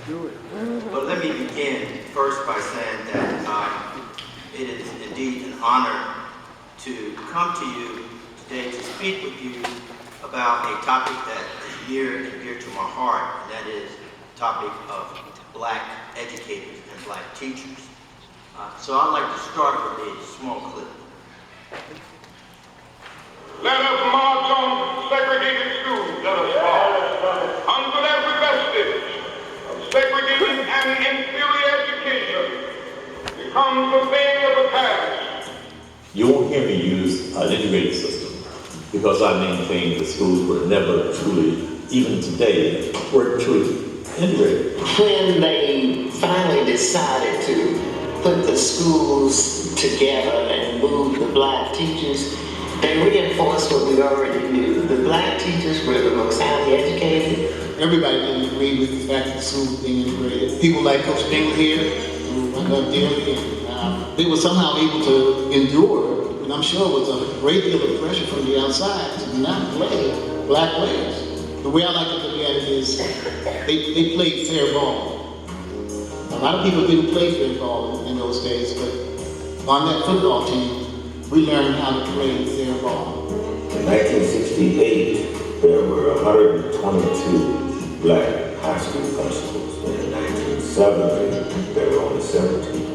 But let me begin first by saying that it is indeed an honor to come to you today to speak with you about a topic that is near and dear to my heart, and that is the topic of black educators and black teachers. So I'd like to start with a small clip. Let us march on segregated schools, let us march. Under every vestige of segregated and inferior education becomes a thing of the past. You won't hear me use an integrated system because I maintain the schools were never truly, even today, were truly integrated. When they finally decided to put the schools together and move the black teachers, they reinforced what we already knew. The black teachers were the most highly educated. Everybody didn't agree with the fact that the schools were being integrated. People like Coach Dingle here, who I love dearly, they were somehow able to endure, and I'm sure it was a great deal of pressure from the outside to not play black players. The way I like to look at it is they played fair ball. A lot of people didn't play fair ball in those days, but on that football team, we learned how to play fair ball. In 1968, there were 122 black high school principals. In 1970, there were only 17.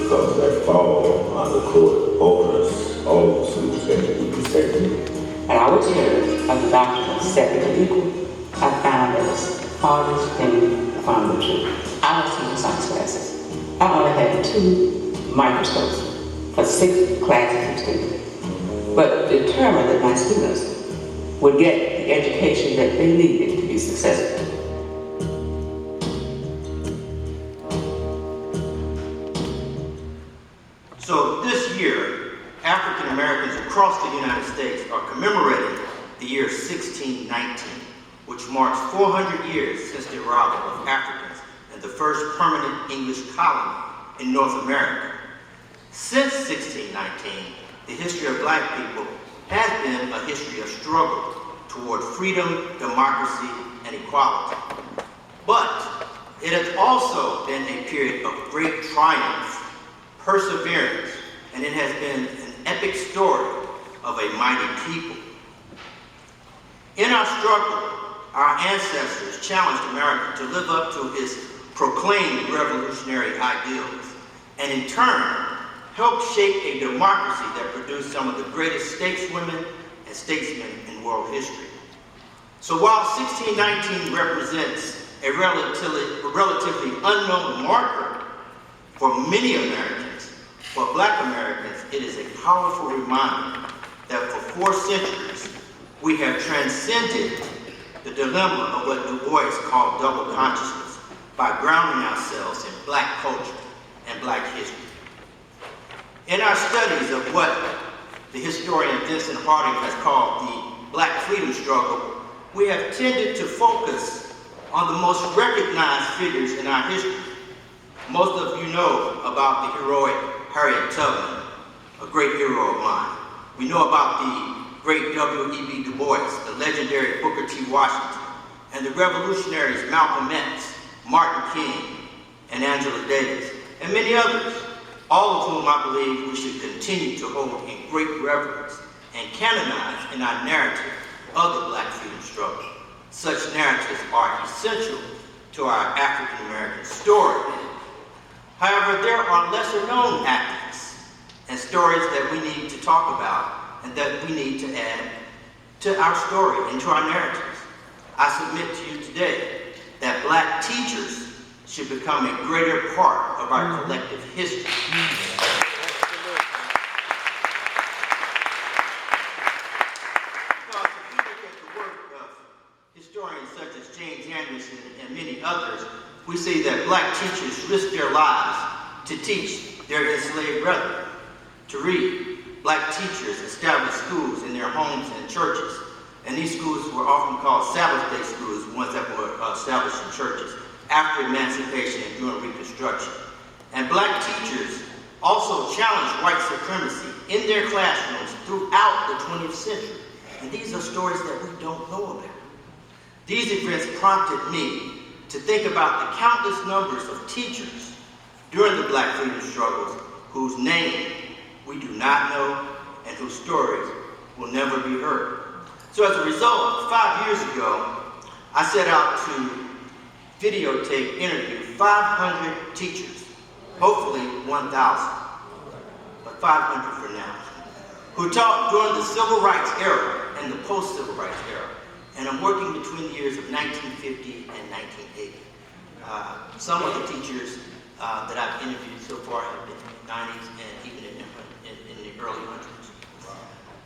Because that fall on the court bonus, all the schools had to be segregated. And I was here of the doctrine of separate equal. I found it was the hardest thing to find the truth. I was teaching science classes. I only had 2 microscopes for 6 classes of students, but determined that my students would get the education that they needed to be successful. So this year, African Americans across the United States are commemorating the year 1619, which marks 400 years since the arrival of Africans in the first permanent English colony in North America. Since 1619, the history of black people has been a history of struggle toward freedom, democracy, and equality. But it has also been a period of great triumph, perseverance, and it has been an epic story of a mighty people. In our struggle, our ancestors challenged America to live up to its proclaimed revolutionary ideals, and in turn, helped shape a democracy that produced some of the greatest stateswomen and statesmen in world history. So while 1619 represents a relatively unknown marker for many Americans, for black Americans, it is a powerful reminder that for 4 centuries, we have transcended the dilemma of what Du Bois called double consciousness by grounding ourselves in black culture and black history. In our studies of what the historian Vincent Harding has called the black freedom struggle, we have tended to focus on the most recognized figures in our history. Most of you know about the heroic Harriet Tubman, a great hero of mine. We know about the great W.E.B. Du Bois, the legendary Booker T. Washington, and the revolutionaries Malcolm X, Martin King, and Angela Davis, and many others, all of whom I believe we should continue to hold in great reverence and canonize in our narrative of the black freedom struggle. Such narratives are essential to our African American story. However, there are lesser known activists and stories that we need to talk about and that we need to add to our story and to our narratives. I submit to you today that black teachers should become a greater part of our collective history. Because if we look at the work of historians such as James Anderson and many others, we see that black teachers risked their lives to teach their enslaved brethren to read. Black teachers established schools in their homes and churches, and these schools were often called Sabbath day schools, ones that were established in churches after emancipation and during Reconstruction. And black teachers also challenged white supremacy in their classrooms throughout the 20th century. And these are stories that we don't know about. These events prompted me to think about the countless numbers of teachers during the Black freedom struggles whose name we do not know and whose stories will never be heard. So as a result, 5 years ago, I set out to videotape, interview 500 teachers, hopefully 1,000, but 500 for now, who taught during the Civil Rights era and the post-Civil Rights era. And I'm working between the years of 1950 and 1980. Some of the teachers that I've interviewed so far have been in the 90s and even in the early 100s.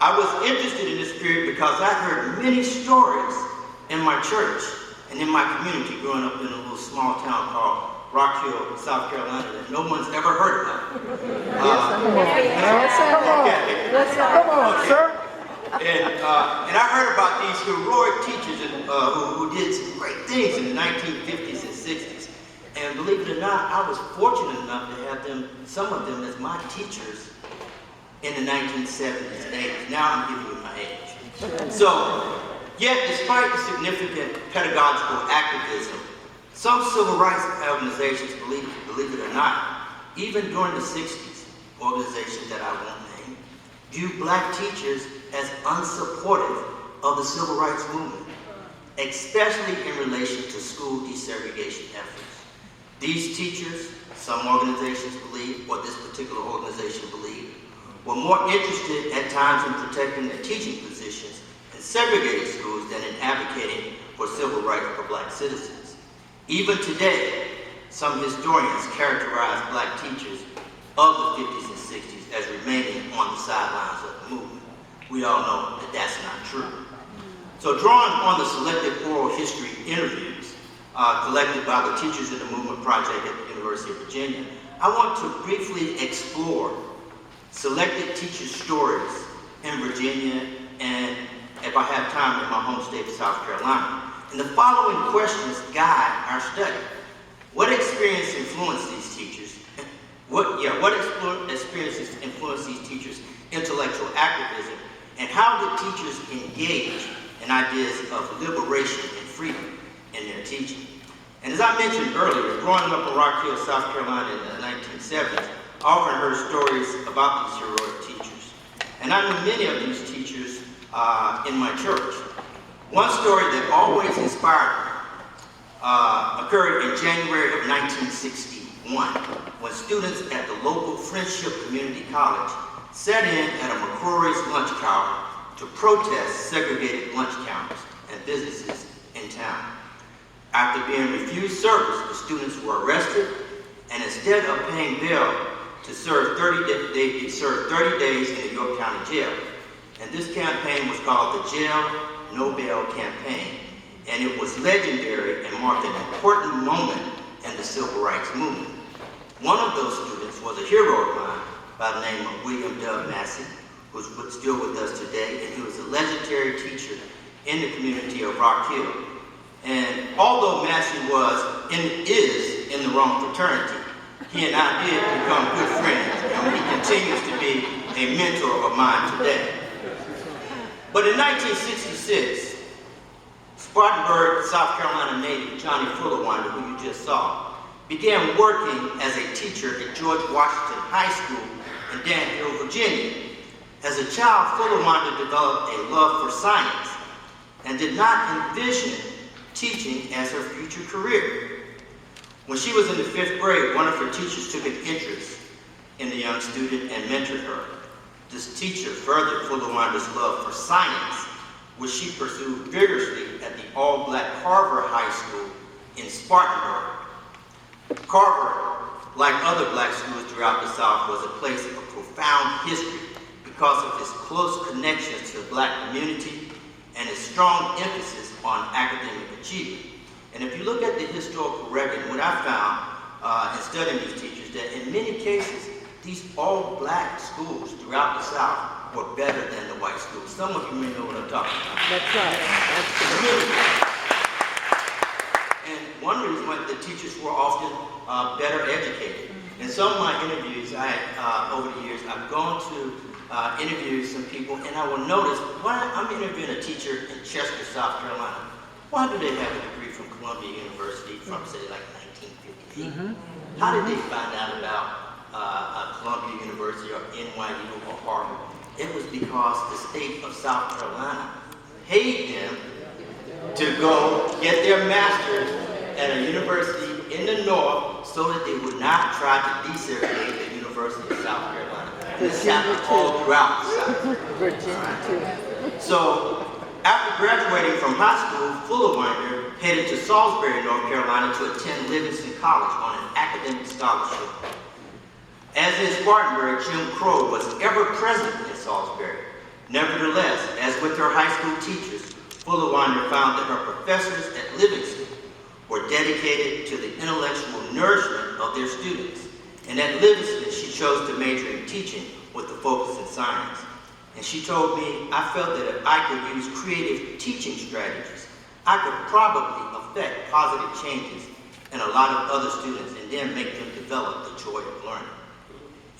I was interested in this period because I heard many stories in my church and in my community growing up in a little small town called Rock Hill, South Carolina, that no one's ever heard of. Come on, sir. And I heard about these heroic teachers who did some great things in the 1950s and 60s. And believe it or not, I was fortunate enough to have them, some of them, as my teachers in the 1970s and 80s. Now I'm giving you my age. So, yet despite the significant pedagogical activism, some civil rights organizations, believe it or not, even during the 60s, organizations that I won't name, view Black teachers as unsupportive of the civil rights movement, especially in relation to school desegregation efforts. These teachers, some organizations believe, or this particular organization believed, were more interested at times in protecting their teaching positions in segregated schools than in advocating for civil rights for Black citizens. Even today, some historians characterize Black teachers of the 50s and 60s as remaining on the sidelines of the movement. We all know that that's not true. So drawing on the selected oral history interviews collected by the Teachers in the Movement Project at the University of Virginia, I want to briefly explore selected teacher stories in Virginia and, if I have time, in my home state of South Carolina. And the following questions guide our study. What experience influenced these teachers? What experiences influenced these teachers' intellectual activism? And how did teachers engage in ideas of liberation and freedom in their teaching? And as I mentioned earlier, growing up in Rock Hill, South Carolina in the 1970s, I often heard stories about these heroic teachers. And I knew many of these teachers in my church. One story that always inspired me occurred in January of 1961, when students at the local Friendship Community College sat in at a McCrory's lunch counter to protest segregated lunch counters and businesses in town. After being refused service, the students were arrested, and instead of paying bail, to serve 30 days in the York County Jail. And this campaign was called the Jail No Bail Campaign, and it was legendary and marked an important moment in the civil rights movement. One of those students was a hero of mine by the name of William W. Massey, who's still with us today, and he was a legendary teacher in the community of Rock Hill. And although Massey is in the wrong fraternity, he and I did become good friends, and he continues to be a mentor of mine today. But in 1966, Spartanburg, South Carolina native Johnny Fullerwander, who you just saw, began working as a teacher at George Washington High School in Danville, Virginia. As a child, Fullerwander developed a love for science and did not envision teaching as her future career. When she was in the 5th grade, one of her teachers took an interest in the young student and mentored her. This teacher furthered Fullerwander's love for science, which she pursued vigorously at the all-Black Carver High School in Spartanburg. Carver, like other Black schools throughout the South, was a place of profound history because of its close connections to the Black community and its strong emphasis on academic achievement. And if you look at the historical record, what I found in studying these teachers, that in many cases, these all-Black schools throughout the South were better than the white schools. Some of you may know what I'm talking about. That's right. That's true. And one reason why the teachers were often better educated. In some of my interviews, over the years, I've gone to interview some people, and I will notice, when I'm interviewing a teacher in Chester, South Carolina, why do they have a degree from Columbia University from, say, like 1958? How did they find out about Columbia University or NYU or Harvard? It was because the state of South Carolina paid them to go get their master's at a university in the north so that they would not try to desegregate the University of South Carolina. And this happened all throughout the South. Virginia too. So after graduating from high school, Fullerwinder headed to Salisbury, North Carolina to attend Livingston College on an academic scholarship. As in Spartanburg, Jim Crow was ever present in Salisbury. Nevertheless, as with her high school teachers, Fullerwinder found that her professors at Livingston were dedicated to the intellectual nourishment of their students. And at Livingston, she chose to major in teaching with a focus in science. And she told me, I felt that if I could use creative teaching strategies, I could probably affect positive changes in a lot of other students and then make them develop the joy of learning.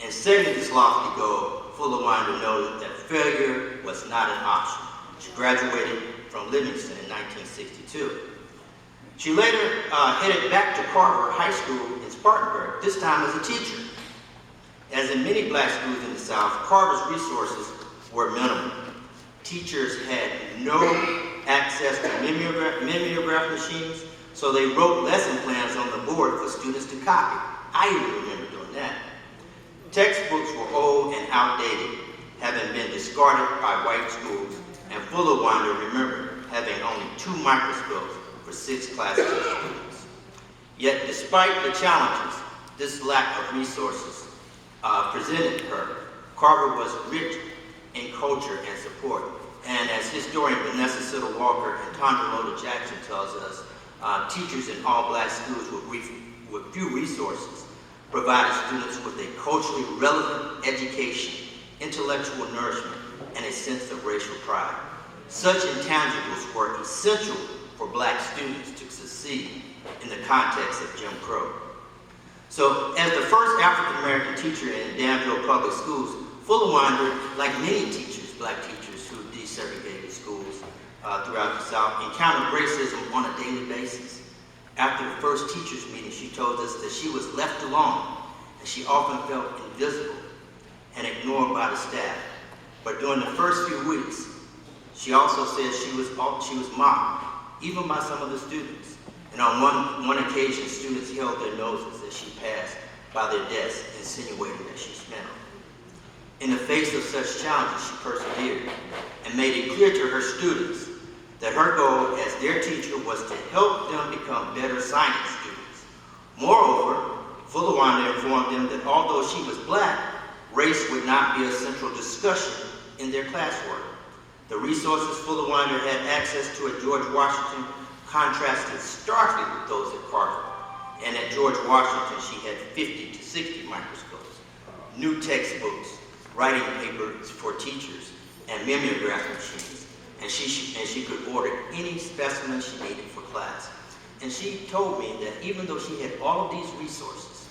In setting this lofty goal, Fullerwinder noted that failure was not an option. She graduated from Livingston in 1962. She later headed back to Carver High School in Spartanburg, this time as a teacher. As in many black schools in the South, Carver's resources were minimal. Teachers had no access to mimeograph machines, so they wrote lesson plans on the board for students to copy. I even remember doing that. Textbooks were old and outdated, having been discarded by white schools, and Fullerwinder remembered having only 2 microscopes for 6 classes of students. Yet despite the challenges this lack of resources presented her, Carver was rich in culture and support. And as historian Vanessa Siddle Walker and Tondra Loda Jackson tells us, teachers in all black schools with few resources provided students with a culturally relevant education, intellectual nourishment, and a sense of racial pride. Such intangibles were essential for black students to succeed in the context of Jim Crow. So, as the first African-American teacher in Danville Public Schools, Fullerwinder, like many teachers, black teachers who desegregated schools throughout the South, encountered racism on a daily basis. After the first teachers meeting, she told us that she was left alone, and she often felt invisible and ignored by the staff. But during the first few weeks, she also said she was mocked, even by some of the students. And on one occasion, students held their noses as she passed by their desks, insinuating that she smelled. In the face of such challenges, she persevered and made it clear to her students that her goal as their teacher was to help them become better science students. Moreover, Fullerwinder informed them that although she was black, race would not be a central discussion in their classwork. The resources Fullerwinder had access to at George Washington contrasted starkly with those at Carver. And at George Washington, she had 50 to 60 microscopes, new textbooks, writing papers for teachers, and mimeograph machines. And she could order any specimen she needed for class. And she told me that even though she had all of these resources,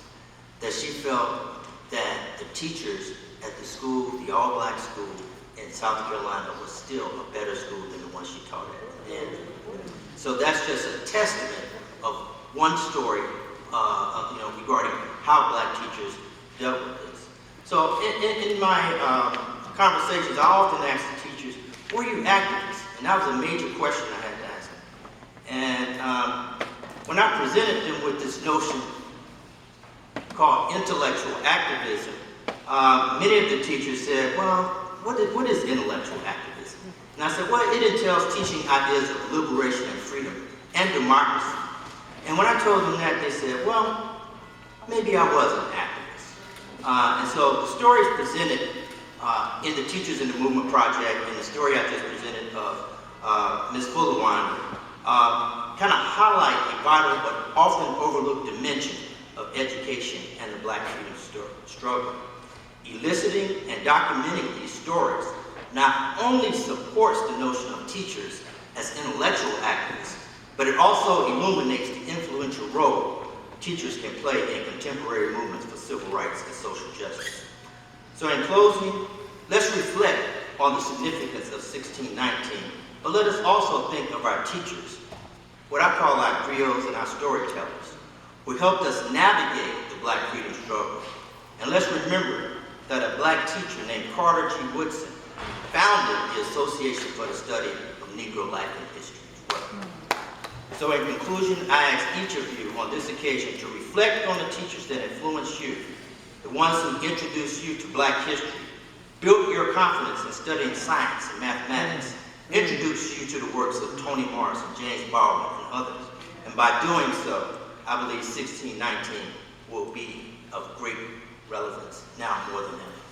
that she felt that the teachers at the school, the all-black school in South Carolina, was still a better school than the one she taught at then. So that's just a testament of one story regarding how black teachers dealt with this. So in my conversations, I often ask the teachers, were you activists? And that was a major question I had to ask them. And when I presented them with this notion called intellectual activism, many of the teachers said, well, what is intellectual activism? And I said, well, it entails teaching ideas of liberation and freedom and democracy. And when I told them that, they said, well, maybe I was an activist. And so the stories presented in the Teachers in the Movement Project and the story I just presented of Ms. Fullerwinder kind of highlight a vital but often overlooked dimension of education and the black freedom struggle. Eliciting and documenting these stories not only supports the notion of teachers as intellectual activists, but it also illuminates the influential role teachers can play in contemporary movements for civil rights and social justice. So in closing, let's reflect on the significance of 1619, but let us also think of our teachers what I call our griots and our storytellers, who helped us navigate the Black freedom struggle. And let's remember that a Black teacher named Carter G. Woodson founded the Association for the Study of Negro Life and History as well. So in conclusion, I ask each of you on this occasion to reflect on the teachers that influenced you, the ones who introduced you to Black history, built your confidence in studying science and mathematics, introduced you to the works of Toni Morrison, James Baldwin, and others. And by doing so, I believe 1619 will be of great relevance now more than ever.